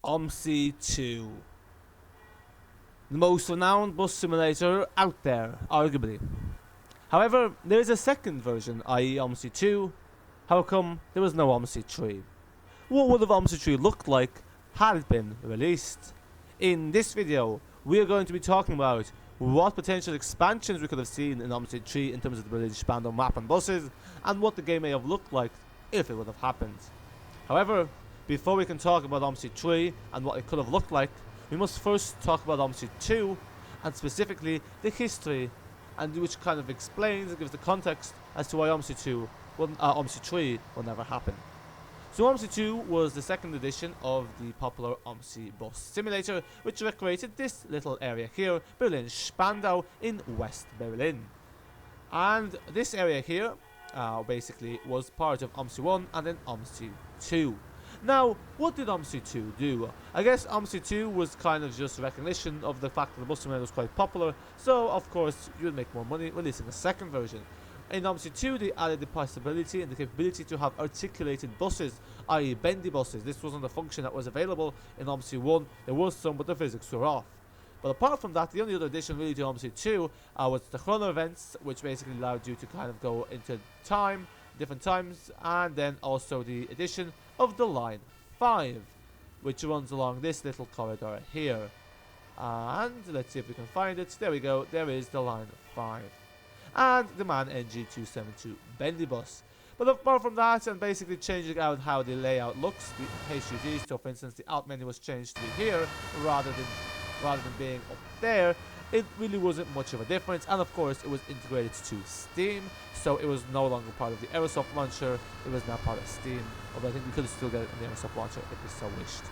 Omsi 2. The most renowned bus simulator out there, arguably. However, there is a second version, i.e. Omsi 2. How come there was no Omsi 3? What would have Omsi 3 looked like had it been released? In this video, we are going to be talking about what potential expansions we could have seen in Omsi 3 in terms of the Berlin Spandau map and buses, and what the game may have looked like if it would have happened. However, before we can talk about Omsi 3 and what it could have looked like, we must first talk about Omsi 2, and specifically the history, and which kind of explains and gives the context as to why Omsi 3 will never happen. So Omsi 2 was the second edition of the popular Omsi bus simulator, which recreated this little area here, Berlin Spandau in West Berlin. And this area here basically was part of Omsi 1 and then Omsi 2. Now, what did Omsi 2 do? I guess Omsi 2 was kind of just recognition of the fact that the bus simulator was quite popular, so of course you would make more money releasing a second version. In Omsi 2 they added the possibility and the capability to have articulated buses, i.e. bendy buses. This wasn't a function that was available in Omsi 1, there was some but the physics were off. But apart from that, the only other addition really to Omsi 2 was the chrono events, which basically allowed you to kind of go into time, different times, and then also the addition of the line 5, which runs along this little corridor here. And let's see if we can find it. There we go, there is the line 5. And the MAN NG272 bendy bus. But apart from that, and basically changing out how the layout looks, the HUD, so for instance the alt menu was changed to be here rather than being up there, it really wasn't much of a difference. And of course it was integrated to Steam, so it was no longer part of the Aerosoft launcher, it was now part of Steam, although I think we could still get it in the Aerosoft launcher if we so wished.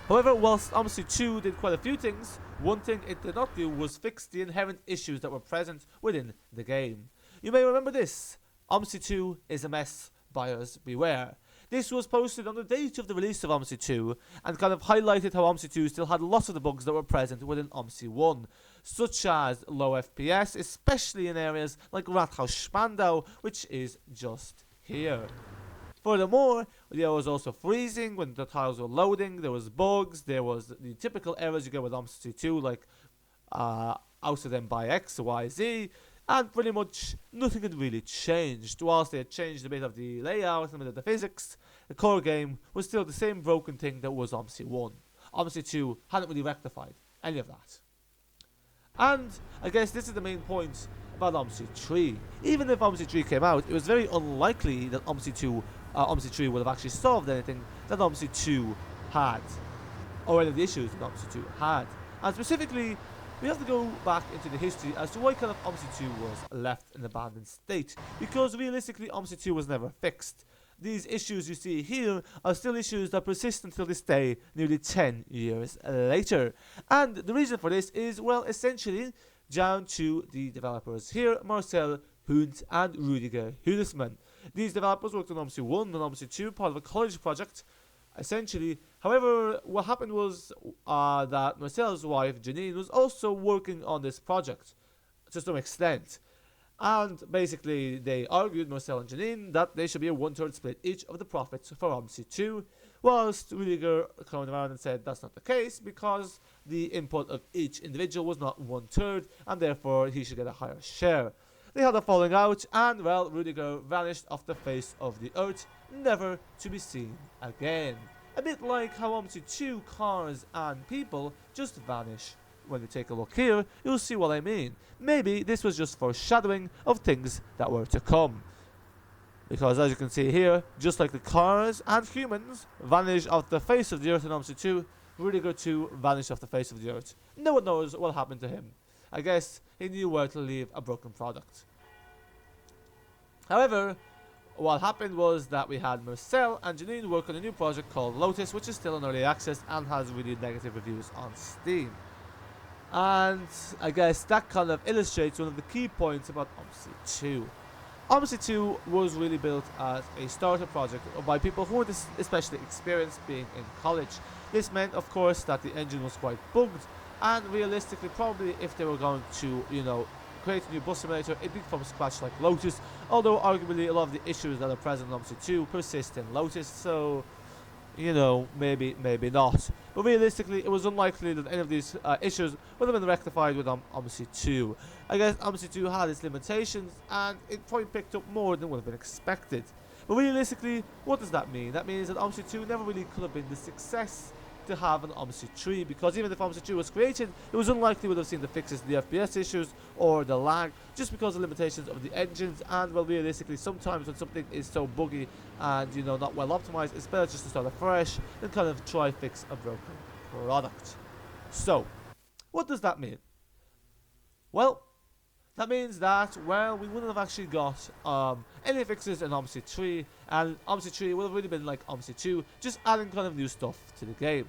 However, whilst Omsi 2 did quite a few things, one thing it did not do was fix the inherent issues that were present within the game. You may remember this: Omsi 2 is a mess, buyers beware. This was posted on the date of the release of Omsi 2 and kind of highlighted how Omsi 2 still had lots of the bugs that were present within Omsi 1, such as low FPS, especially in areas like Rathaus Spandau, which is just here. Furthermore, there was also freezing when the tiles were loading, there was bugs, there was the typical errors you get with Omsi 2, like out of them by X, Y, Z, and pretty much nothing had really changed. Whilst they had changed a bit of the layout and a bit of the physics, the core game was still the same broken thing that was Omsi 1. Omsi 2 hadn't really rectified any of that. And I guess this is the main point about Omsi 3. Even if Omsi 3 came out, it was very unlikely that Omsi 3 would have actually solved anything that Omsi 2 had, or any of the issues that Omsi 2 had. And specifically, we have to go back into the history as to why kind of Omsi 2 was left in an abandoned state, because realistically Omsi 2 was never fixed. These issues you see here are still issues that persist until this day, nearly 10 years later. And the reason for this is, well, essentially down to the developers here, Marcel, Hund and Rüdiger Hülsmann. These developers worked on Omsi 1 and Omsi 2, part of a college project, essentially. However, what happened was that Marcel's wife, Janine, was also working on this project to some extent. And basically, they argued, Marcel and Janine, that they should be a 1/3 split each of the profits for Omsi 2, whilst Rüdiger came around and said that's not the case because the input of each individual was not 1/3, and therefore he should get a higher share. They had a falling out, and well, Rüdiger vanished off the face of the earth, never to be seen again. A bit like how Omsi 2 cars and people just vanish. When you take a look here, you'll see what I mean. Maybe this was just foreshadowing of things that were to come. Because as you can see here, just like the cars and humans vanish off the face of the earth in Omsi 2, Rüdiger 2 vanished off the face of the earth. No one knows what happened to him. I guess he knew where to leave a broken product. However, what happened was that we had Marcel and Janine work on a new project called Lotus, which is still in early access and has really negative reviews on Steam. And I guess that kind of illustrates one of the key points about Omsi 2. Omsi 2 was really built as a starter project by people who weren't especially experienced being in college. This meant, of course, that the engine was quite bugged, and realistically, probably if they were going to, create a new bus simulator, it'd be from scratch like Lotus, although arguably a lot of the issues that are present in Omsi 2 persist in Lotus, so you know, maybe not. But realistically, it was unlikely that any of these issues would have been rectified with Omsi 2. I guess Omsi 2 had its limitations, and it probably picked up more than would have been expected. But realistically, what does that mean? That means that Omsi 2 never really could have been the success to have an Omsi 3, because even if Omsi 2 was created, it was unlikely we would have seen the fixes to the FPS issues or the lag, just because of the limitations of the engines. And well, realistically, sometimes when something is so buggy and, you know, not well optimized, it's better just to start afresh than kind of try fix a broken product. So, what does that mean? Well, that means that, well, we wouldn't have actually got any fixes in Omsi 3, and Omsi 3 would have really been like Omsi 2, just adding kind of new stuff to the game.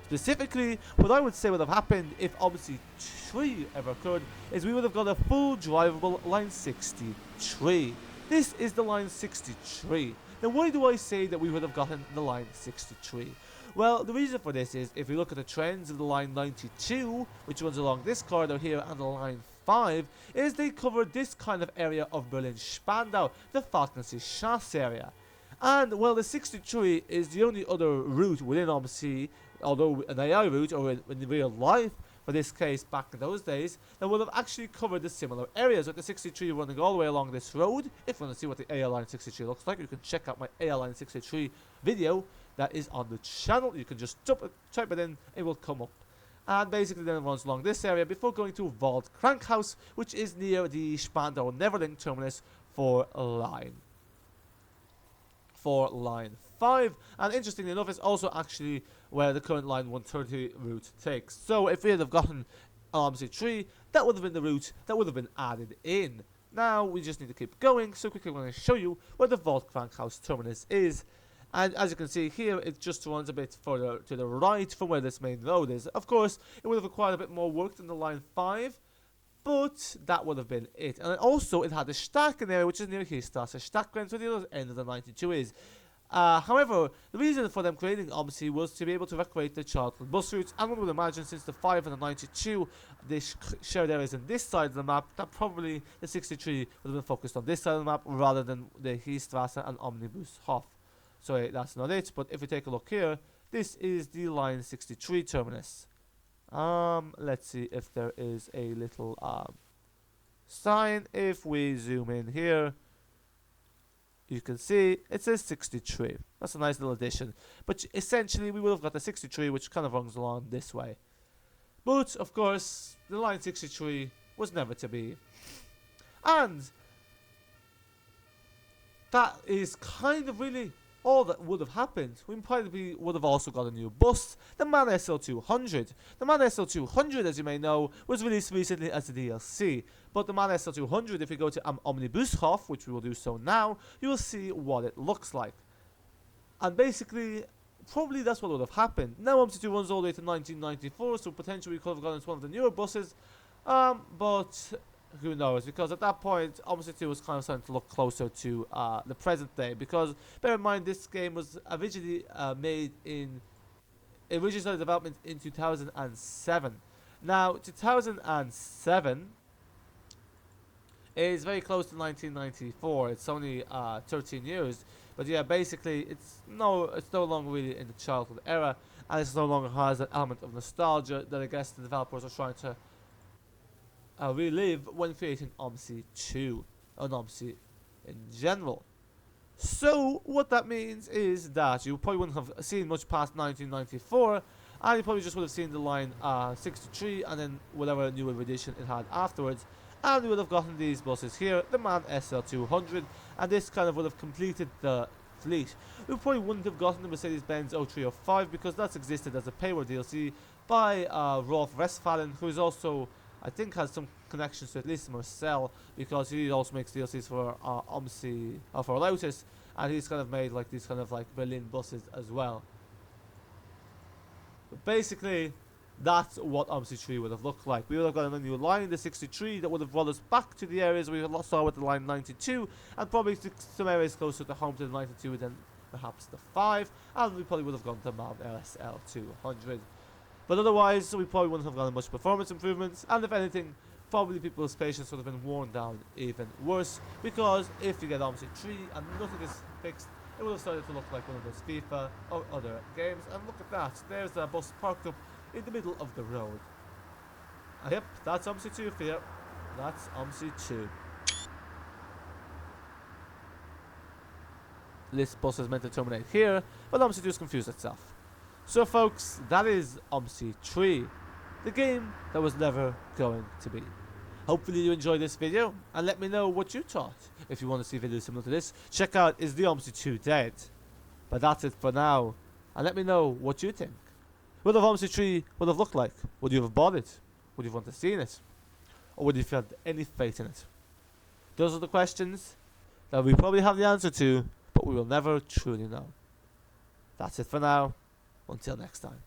Specifically, what I would say would have happened if Omsi 3 ever could, is we would have got a full drivable Line 63. This is the Line 63. Now, why do I say that we would have gotten the Line 63? Well, the reason for this is, if we look at the trends of the Line 92, which runs along this corridor here, and the Line 5, is they cover this kind of area of Berlin Spandau, the Falkensee area. And, well, the 63 is the only other route within Omsi, although an AI route, or in real life, for this case back in those days, that would have actually covered the similar areas, with the 63 running all the way along this road. If you want to see what the AI Line 63 looks like, you can check out my AI Line 63 video that is on the channel. You can just type it in, it will come up. And basically then it runs along this area before going to Vault Krankhaus, which is near the Spandau Neverling terminus for Line 5. And interestingly enough, it's also actually where the current Line 130 route takes. So if we had have gotten Omsi 3, that would have been the route that would have been added in. Now we just need to keep going, so quickly I'm going to show you where the Vault Krankhaus terminus is. And as you can see here, it just runs a bit further to the right from where this main road is. Of course, it would have required a bit more work than the Line 5, but that would have been it. And also, it had the Starken area, which is near Hillstrasse Stadtgrenze, where the other end of the 92 is. However, the reason for them creating Omsi was to be able to recreate the childhood bus routes, and one would imagine, since the 5 and the 92, the shared areas in this side of the map, that probably the 63 would have been focused on this side of the map rather than the Hillstrasse and Omnibus Hof. So that's not it, but if we take a look here, this is the Line 63 terminus. Let's see if there is a little sign. If we zoom in here, you can see it says 63. That's a nice little addition. But essentially, we would have got the 63, which kind of runs along this way. But, of course, the Line 63 was never to be. And that is kind of really all that would have happened. We probably would have also got a new bus, the MAN SL200. The MAN SL200, as you may know, was released recently as a DLC. But the MAN SL200, if you go to Omnibus Hof, which we will do so now, you will see what it looks like. And basically, probably that's what would have happened. Now Omsi 2 runs all the way to 1994, so potentially we could have gone into one of the newer buses. But who knows, because at that point Omsi 2 was kind of starting to look closer to the present day, because bear in mind this game was originally originally started development in 2007. Now 2007 is very close to 1994. It's only 13 years, but yeah, basically it's no longer really in the childhood era, and it no longer has that element of nostalgia that I guess the developers are trying to relive when creating Omsi 2, and Omsi in general. So what that means is that you probably wouldn't have seen much past 1994, and you probably just would have seen the Line 63 and then whatever new edition it had afterwards, and we would have gotten these buses here, the MAN SL200, and this kind of would have completed the fleet. We probably wouldn't have gotten the Mercedes-Benz 0305 because that's existed as a paywall DLC by Rolf Westphalen, who is also, I think, has some connections to at least Marcel, because he also makes DLCs for Omsi, for Lotus, and he's kind of made like these kind of like Berlin buses as well. But basically, that's what Omsi 3 would have looked like. We would have gotten a new line, the 63, that would have brought us back to the areas we saw with the Line 92, and probably some areas closer to home to the 92 than perhaps the 5, and we probably would have gone to MAN SL200. But otherwise, we probably wouldn't have gotten much performance improvements, and if anything, probably people's patience would have been worn down even worse, because if you get Omsi 3 and nothing is fixed, it would have started to look like one of those FIFA or other games. And look at that, there's a bus parked up in the middle of the road. Yep, that's Omsi 2 for you. That's Omsi 2. This bus is meant to terminate here, but Omsi 2 has confused itself. So folks, that is Omsi 3, the game that was never going to be. Hopefully you enjoyed this video, and let me know what you thought. If you want to see videos similar to this, check out Is the Omsi 2 Dead? But that's it for now, and let me know what you think. What if Omsi 3 would have looked like? Would you have bought it? Would you want to see it? Or would you have had any faith in it? Those are the questions that we probably have the answer to, but we will never truly know. That's it for now. Until next time.